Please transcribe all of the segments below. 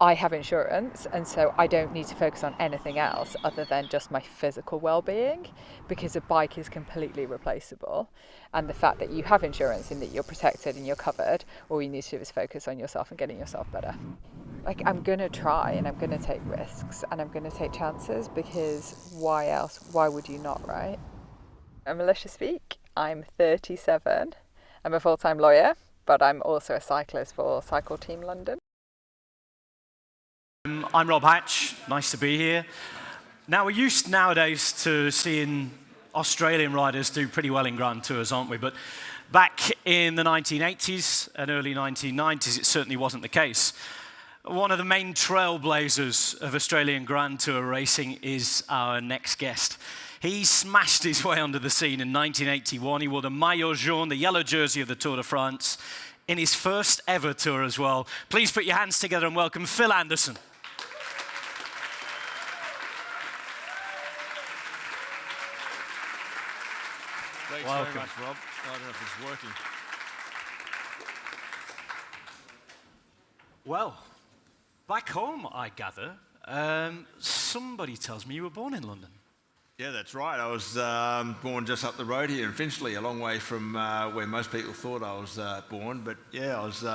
I have insurance, and so I don't need to focus on anything else other than just my physical well-being, because a bike is completely replaceable. And the fact that you have insurance and that you're protected and you're covered, all you need to do is focus on yourself and getting yourself better. Like, I'm going to try and I'm going to take risks and I'm going to take chances, because why else? Why would you not, right? I'm Alicia Speak. I'm 37. I'm a full-time lawyer, but I'm also a cyclist for Cycle Team London. I'm Rob Hatch, nice to be here. Now, we're used nowadays to seeing Australian riders do pretty well in Grand Tours, aren't we? But back in the 1980s and early 1990s, it certainly wasn't the case. One of the main trailblazers of Australian Grand Tour racing is our next guest. He smashed his way onto the scene in 1981. He wore the maillot jaune, the yellow jersey of the Tour de France, in his first ever tour as well. Please put your hands together and welcome Phil Anderson. Thanks very much, Rob. I don't know if it's working. Well, back home, I gather, somebody tells me you were born in London. Yeah, that's right. I was born just up the road here in Finchley, a long way from where most people thought I was born. But yeah, I was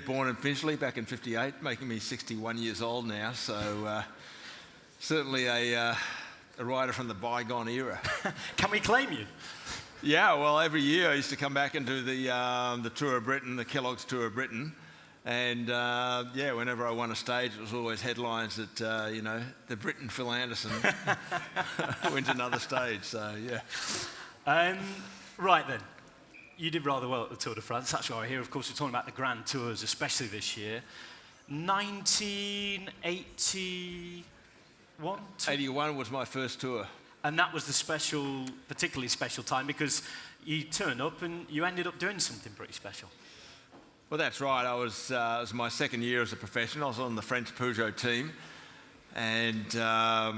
born in Finchley back in '58, making me 61 years old now. So certainly a rider from the bygone era. Can we claim you? Yeah, well, every year I used to come back and do the Tour of Britain, the Kellogg's Tour of Britain. And whenever I won a stage, it was always headlines that, the Briton Phil Anderson went another stage, so yeah. Right then, you did rather well at the Tour de France. That's why we're here. Of course, we're talking about the Grand Tours, especially this year. 1981? 81 was my first tour. And that was the particularly special time, because you turned up and you ended up doing something pretty special. Well, that's right. It was my second year as a professional. I was on the French Peugeot team, and I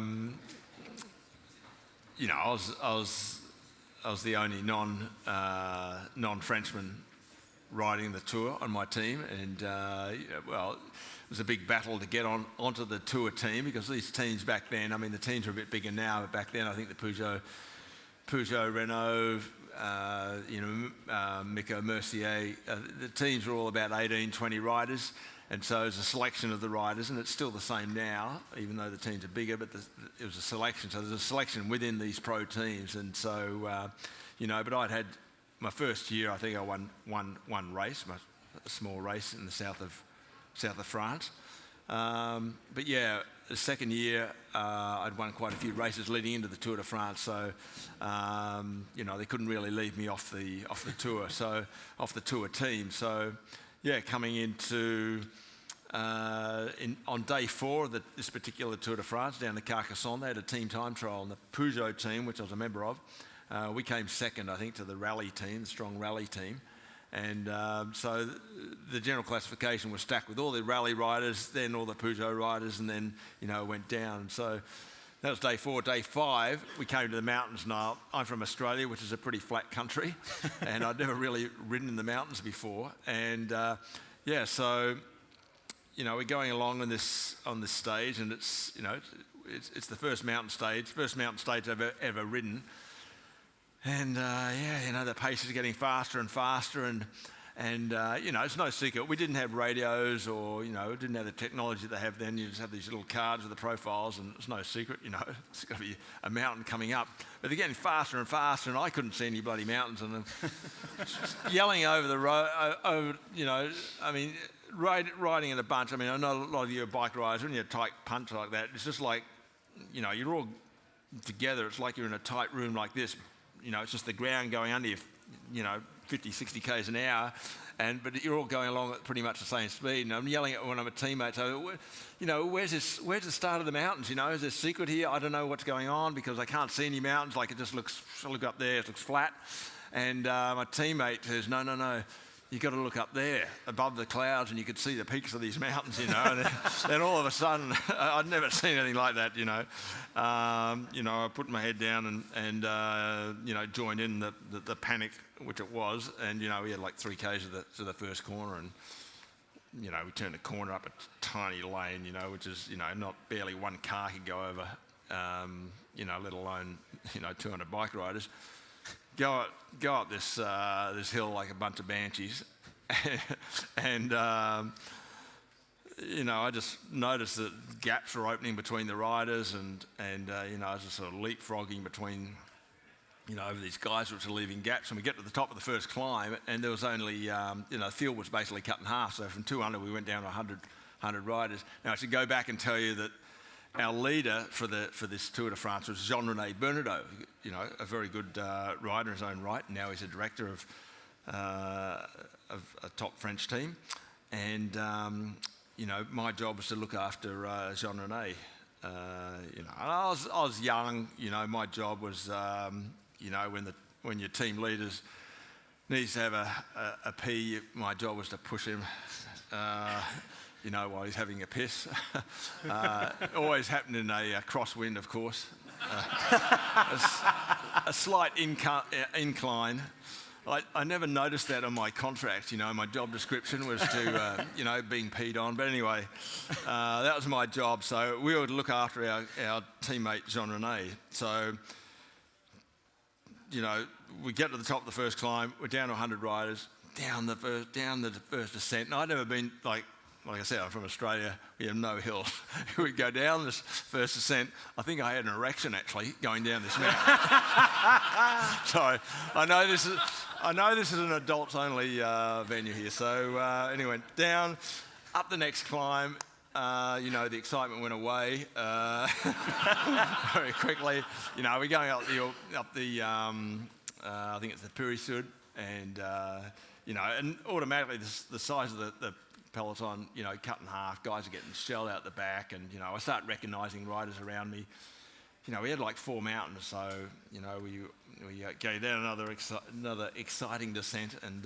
was the only non-Frenchman riding the tour on my team, and it was a big battle to get onto the tour team, because these teams back then, I mean, the teams are a bit bigger now, but back then I think the Peugeot, Renault, Miko, Mercier, the teams were all about 18, 20 riders, and so it was a selection of the riders, and it's still the same now, even though the teams are bigger, but it was a selection. So there's a selection within these pro teams, and so, but I'd had my first year, I think I won one race, a small race in the south of France. But yeah, the second year, I'd won quite a few races leading into the Tour de France, so they couldn't really leave me off the tour, so off the tour team. So yeah, coming into on day 4 of this particular Tour de France down to Carcassonne, they had a team time trial, and the Peugeot team, which I was a member of, we came second, I think, to the rally team, the strong rally team. And so the general classification was stacked with all the rally riders, then all the Peugeot riders, and then, it went down. So that was day 4. Day 5, we came to the mountains. Now, I'm from Australia, which is a pretty flat country, and I'd never really ridden in the mountains before. And so, we're going along on this stage, and it's the first mountain stage I've ever ridden. And the pace is getting faster and faster, and it's no secret. We didn't have radios, or didn't have the technology they have then. You just have these little cards with the profiles, and it's no secret. It's going to be a mountain coming up. But they're getting faster and faster, and I couldn't see any bloody mountains, and yelling over the road. Riding in a bunch. I mean, I know a lot of you are bike riders. When you're a tight punch like that, it's just like, you're all together. It's like you're in a tight room like this. It's just the ground going under you, 50, 60 k's an hour, but you're all going along at pretty much the same speed. And I'm yelling at one of my teammates, where's the start of the mountains? Is there a secret here? I don't know what's going on, because I can't see any mountains. Like, it just looks, look up there, it looks flat. And my teammate says, no, you've got to look up there above the clouds, and you could see the peaks of these mountains, And then all of a sudden, I'd never seen anything like that, I put my head down and joined in the panic, which it was. And, we had like 3 k's to the first corner, and we turned the corner up a tiny lane, which is, not barely one car could go over, let alone, 200 bike riders. Go up this hill like a bunch of banshees, and I just noticed that gaps were opening between the riders, and I was just sort of leapfrogging between, over these guys which are leaving gaps. And we get to the top of the first climb, and there was only, the field was basically cut in half. So from 200, we went down to 100 riders. Now I should go back and tell you that our leader for this Tour de France was Jean-René Bernadotte, a very good rider in his own right. Now he's a director of a top French team, and my job was to look after Jean-René. And I was young. My job was, when your team leaders needs to have a pee, my job was to push him. While he's having a piss. Always happened in a crosswind, of course. A slight incline. I never noticed that on my contract. My job description was to, being peed on. But anyway, that was my job. So we would look after our teammate Jean-René. So, we get to the top of the first climb. We're down to 100 riders. Down the first descent. And I'd never been like I said, I'm from Australia, we have no hills. We'd go down this first descent. I think I had an erection actually going down this mountain. So I know this is an adults only venue here. So anyway, down, up the next climb. The excitement went away very quickly. We're going up the I think it's the Puy-Sud, and and automatically the size of the peloton, cut in half. Guys are getting shelled out the back, and I start recognising riders around me. We had like 4 mountains, so we go down another exciting descent, and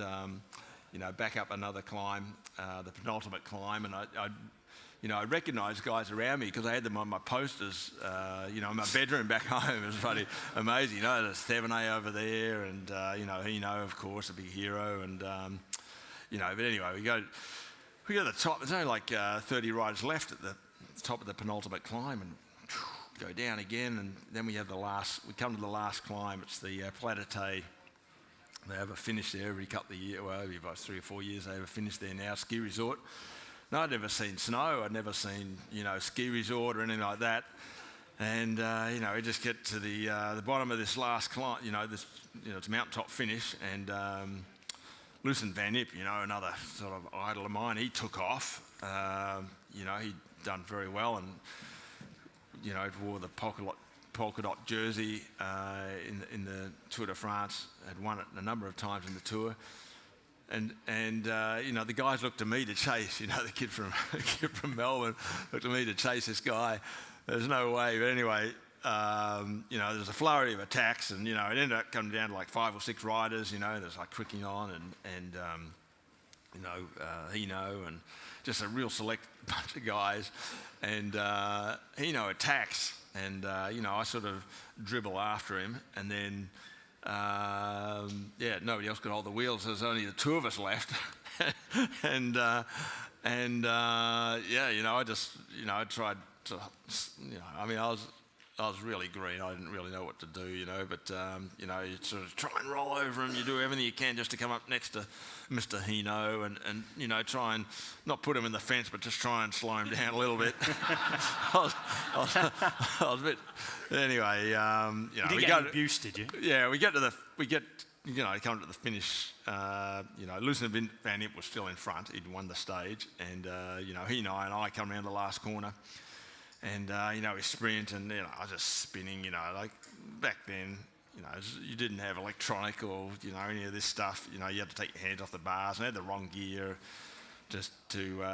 back up another climb, the penultimate climb, and I recognised guys around me because I had them on my posters, in my bedroom back home. It was really amazing. There's 7A over there, and Hino, of course, a big hero, and but anyway, we go to the top. There's only like 30 riders left at the top of the penultimate climb, and go down again, and then we come to the last climb. It's the Plateté. They have a finish there every couple of years, well, every about 3 or 4 years they have a finish there now, ski resort. No, I'd never seen snow, I'd never seen, ski resort or anything like that. And, we just get to the bottom of this last climb, it's a mountaintop finish, and Lucien Van Impe, another sort of idol of mine, he took off. He'd done very well, and, wore the polka dot jersey in the Tour de France, had won it a number of times in the Tour. And the guys looked to me to chase, the kid from Melbourne looked to me to chase this guy. There's no way, but anyway, there's a flurry of attacks, and, it ended up coming down to like 5 or 6 riders, there's like Quickinon and Hino, and just a real select bunch of guys. And Hino attacks, and, I sort of dribble after him, and then, nobody else could hold the wheels. There's only the 2 of us left. I tried to, I was really green. I didn't really know what to do, but, you sort of try and roll over him. You do everything you can just to come up next to Mr. Hino and try and not put him in the fence, but just try and slow him down a little bit. I was a bit, anyway, You didn't get any abuse, did you? Yeah, come to the finish, Lucien Van Impe was still in front. He'd won the stage, and, Hino and I come around the last corner. And, we sprint, and, I was just spinning, like back then, you didn't have electronic or, any of this stuff. You had to take your hands off the bars, and I had the wrong gear just to,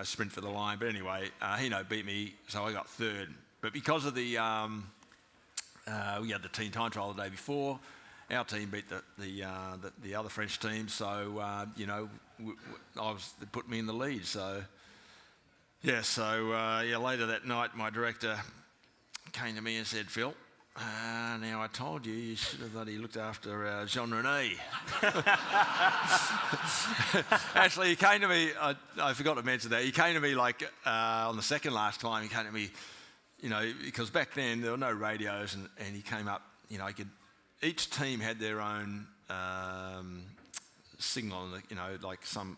sprint for the line. But anyway, Hino beat me, so I got 3rd. But because of the, we had the team time trial the day before, our team beat the other French team, so, they put me in the lead, so... Yeah, so later that night, my director came to me and said, "Phil, now I told you should have bloody looked after Jean René. Actually, he came to me, I forgot to mention that, he came to me like on the second last climb, he came to me, because back then there were no radios, and he came up, each team had their own signal, like some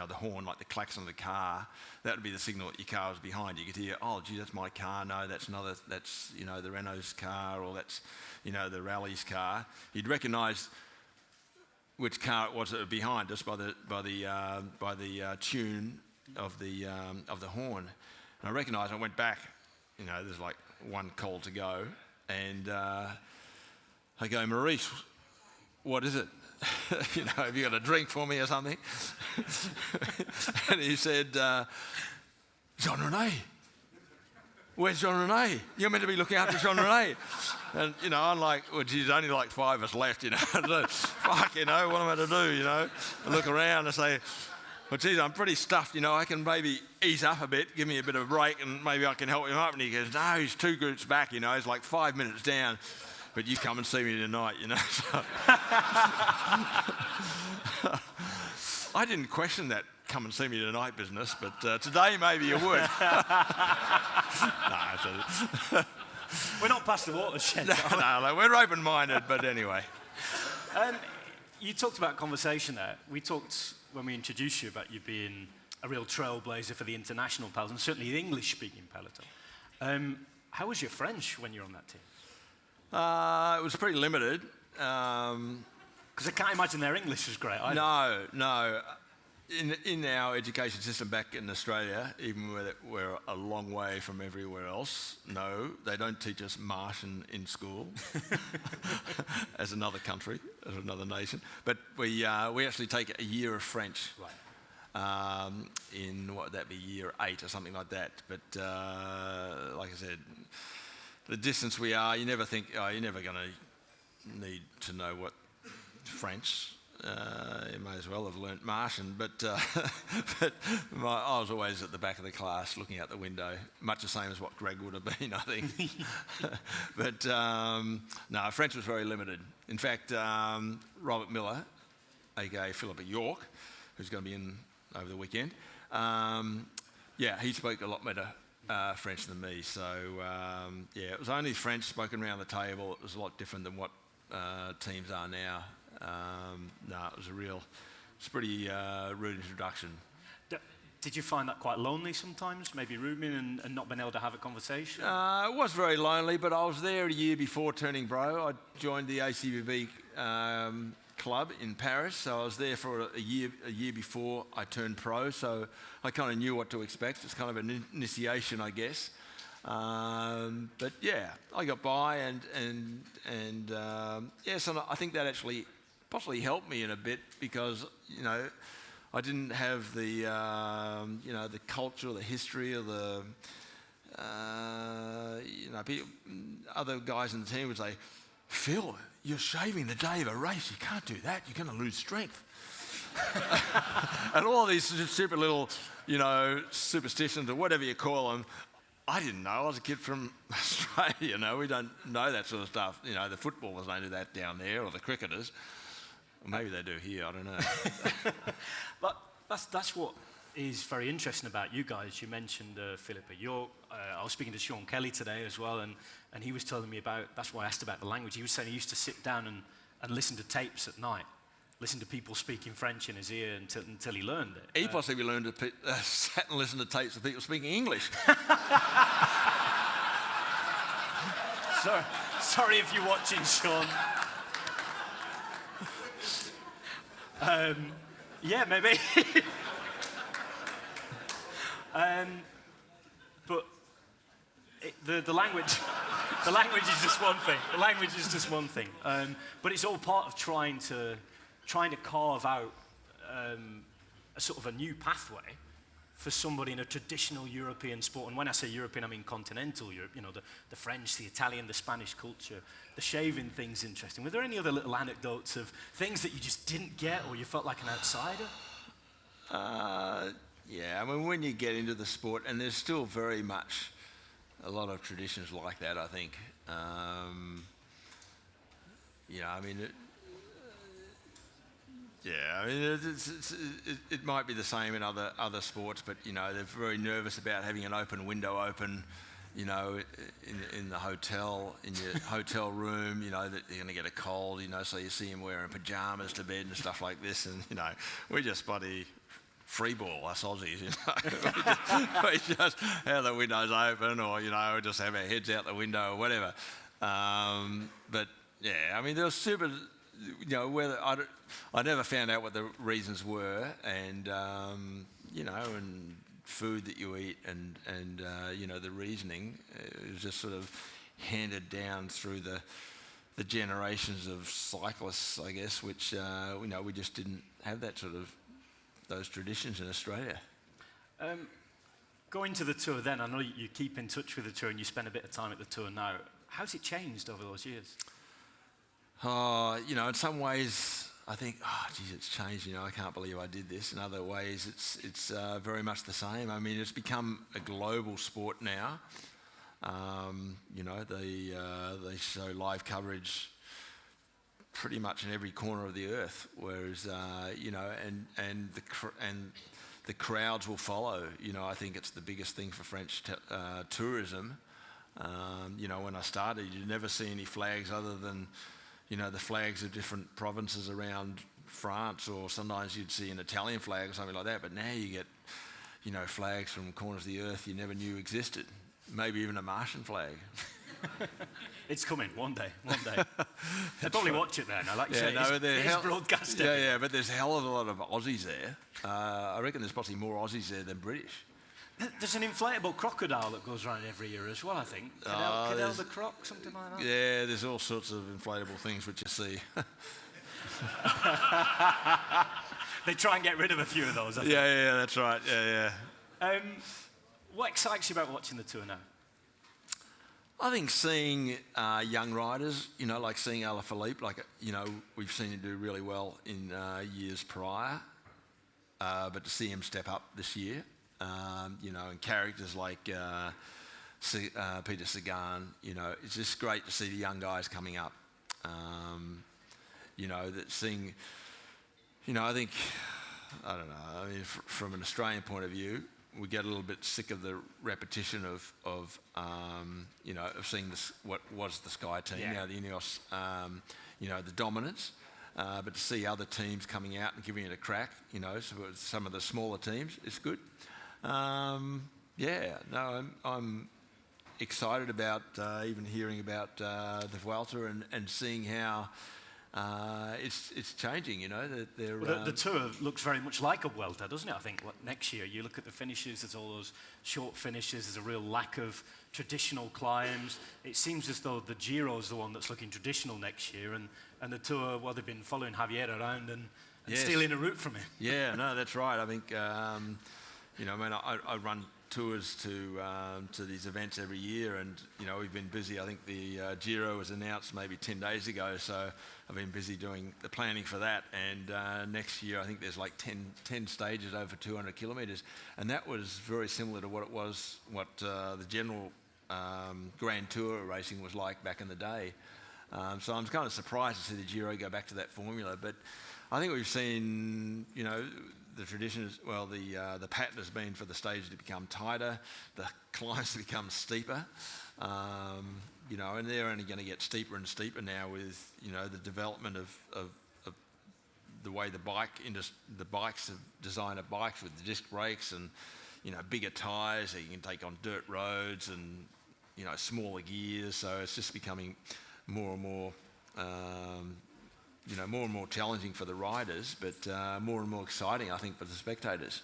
the horn, like the klaxon of the car, that would be the signal that your car was behind. You could hear, oh, gee, that's my car. No, that's the Renault's car, or that's, the rally's car. You'd recognise which car it was that was behind us by the tune of the horn. And I recognised. I went back. There's like one call to go, and I go, Maurice, what is it? Have you got a drink for me or something? And he said, Jean René. Where's Jean René? You're meant to be looking after Jean René. And, I'm like, well, geez, only like 5 of us left, So, fuck, what am I to do, I look around and say, well, geez, I'm pretty stuffed, I can maybe ease up a bit, give me a bit of a break, and maybe I can help him up. And he goes, no, he's 2 groups back, he's like 5 minutes down. But you come and see me tonight, So I didn't question that come and see me tonight business, but today maybe you would. We're not past the watershed. No, we're open-minded, but anyway. You talked about conversation there. We talked, when we introduced you, about you being a real trailblazer for the international peloton, certainly the English-speaking peloton. How was your French when you were on that team? It was pretty limited. Because I can't imagine their English was great either. No. In our education system back in Australia, even where we're a long way from everywhere else, no, they don't teach us Martian in school as another country, as another nation. But we actually take a year of French. Right. In what would that be, year 8 or something like that. But like I said, the distance we are, you never think, you're never going to need to know what French. You may as well have learnt Martian, but I was always at the back of the class looking out the window, much the same as what Greg would have been, I think. But no, French was very limited. In fact, Robert Miller, aka Philip at York, who's going to be in over the weekend, he spoke a lot better French than me. So it was only French spoken around the table. It was a lot different than what teams are now. It was it's a pretty rude introduction. Did you find that quite lonely sometimes, maybe rooming and not being able to have a conversation? It was very lonely, but I was there a year before turning pro. I joined the ACVB club in Paris, so I was there for a year before I turned pro, so I kind of knew what to expect. It's kind of an initiation, I guess. But yeah, I got by, and so I think that actually possibly helped me in a bit, because I didn't have the the culture, the history, or the people, other guys in the team would say, Phil, you're shaving the day of a race. You can't do that. You're going to lose strength. And all these stupid little, superstitions or whatever you call them. I didn't know. I was a kid from Australia, we don't know that sort of stuff. The footballers don't do that down there, or the cricketers. Or maybe they do here, I don't know. But that's what is very interesting about you guys. You mentioned Philip at York. I was speaking to Sean Kelly today as well, and he was telling me that's why I asked about the language. He was saying he used to sit down and listen to tapes at night, listen to people speaking French in his ear until he learned it. He possibly learned to sat and listen to tapes of people speaking English. Sorry if you're watching, Sean. Yeah, maybe. But the language is just one thing. The language is just one thing. But it's all part of trying to carve out a sort of a new pathway for somebody in a traditional European sport. And when I say European, I mean continental Europe. The French, the Italian, the Spanish culture. The shaving thing's interesting. Were there any other little anecdotes of things that you just didn't get, or you felt like an outsider? Yeah, I mean, when you get into the sport, and there's still very much a lot of traditions like that, I think. I mean, it might be the same in other sports, but they're very nervous about having an open window open, in the hotel, in your hotel room, that they're going to get a cold, so you see them wearing pyjamas to bed and stuff like this, and we just bloody freeball us Aussies, we just have the windows open, or we just have our heads out the window or whatever. But yeah, I mean, there was super. Whether I never found out what the reasons were, and and food that you eat, and the reasoning is just sort of handed down through the generations of cyclists, I guess, which we just didn't have those traditions in Australia. Going to the tour then, I know you keep in touch with the tour and you spend a bit of time at the tour now. How's it changed over those years? In some ways, I think, it's changed. I can't believe I did this. In other ways, it's very much the same. I mean, it's become a global sport now. They show live coverage pretty much in every corner of the earth. Whereas, and the crowds will follow. I think it's the biggest thing for French tourism. When I started, you'd never see any flags other than the flags of different provinces around France, or sometimes you'd see an Italian flag or something like that. But now you get, flags from corners of the earth you never knew existed. Maybe even a Martian flag. It's coming one day. They'll probably watch it then. I like you say, it's broadcast. Yeah, but there's a hell of a lot of Aussies there. I reckon there's possibly more Aussies there than British. There's an inflatable crocodile that goes around every year as well, I think. Cadell the Croc, something like that? Yeah, there's all sorts of inflatable things which you see. They try and get rid of a few of those, I think. Yeah, that's right. Yeah. What excites you about watching the tour now? I think seeing young riders, like seeing Alaphilippe, we've seen him do really well in years prior, but to see him step up this year, and characters like Peter Sagan, it's just great to see the young guys coming up. That seeing, I think, I don't know, I mean, from an Australian point of view, we get a little bit sick of the repetition of seeing what was the Sky team, now the Ineos, the dominance. But to see other teams coming out and giving it a crack, so some of the smaller teams, it's good. I'm excited about even hearing about the Vuelta and seeing how it's changing. The tour looks very much like a Vuelta, doesn't it? I think next year you look at the finishes. There's all those short finishes. There's a real lack of traditional climbs. It seems as though the Giro is the one that's looking traditional next year, and the tour, they've been following Javier around and stealing a route from him. Yeah, no, that's right. I think. I run tours to these events every year, and we've been busy. I think the Giro was announced maybe 10 days ago, so I've been busy doing the planning for that. And next year, I think there's like 10 stages over 200 kilometres, and that was very similar to what the general Grand Tour racing was like back in the day. So I'm kind of surprised to see the Giro go back to that formula, but I think we've seen, the tradition is, the pattern has been for the stage to become tighter, the climbs to become steeper, and they're only going to get steeper and steeper now with, the development of the way the bikes have designed bikes with the disc brakes and, bigger tyres that you can take on dirt roads and, smaller gears. So it's just becoming more and more more and more challenging for the riders, but more and more exciting, I think, for the spectators.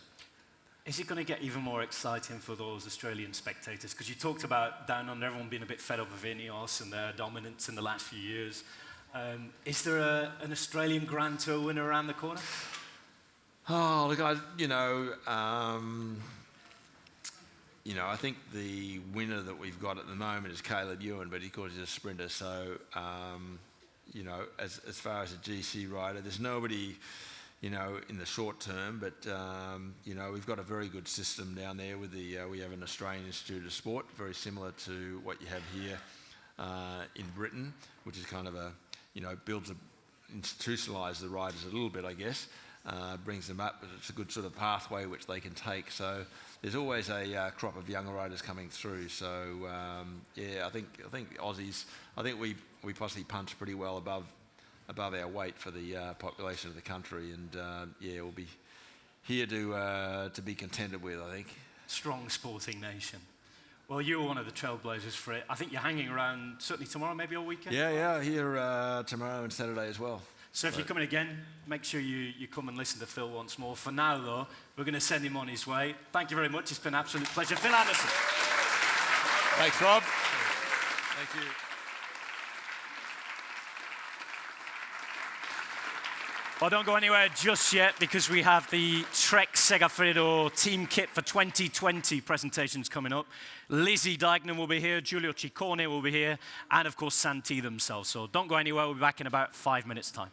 Is it going to get even more exciting for those Australian spectators? Because you talked about down under everyone being a bit fed up with Ineos and their dominance in the last few years. Is there an Australian Grand Tour winner around the corner? Oh, look, I think the winner that we've got at the moment is Caleb Ewan, but of course he's a sprinter, so... as far as a GC rider, there's nobody, you know, in the short term. But you know, we've got a very good system down there with the. We have an Australian Institute of Sport, very similar to what you have here in Britain, which is kind of a, you know, institutionalise the riders a little bit, I guess. Brings them up, but it's a good sort of pathway which they can take. So there's always a crop of younger riders coming through. So yeah, I think Aussies. I think we possibly punch pretty well above our weight for the population of the country, and yeah, we'll be here to be contended with, I think. Strong sporting nation. Well, you were one of the trailblazers for it. I think you're hanging around certainly tomorrow, maybe all weekend. Yeah, here tomorrow and Saturday as well. So if you're coming again, make sure you come and listen to Phil once more. For now, though, we're going to send him on his way. Thank you very much. It's been an absolute pleasure. Phil Anderson. Thanks, Rob. Thank you. Well, don't go anywhere just yet, because we have the Trek Segafredo team kit for 2020 presentations coming up. Lizzie Deignan will be here, Giulio Ciccone will be here, and of course Santee themselves. So don't go anywhere. We'll be back in about 5 minutes' time.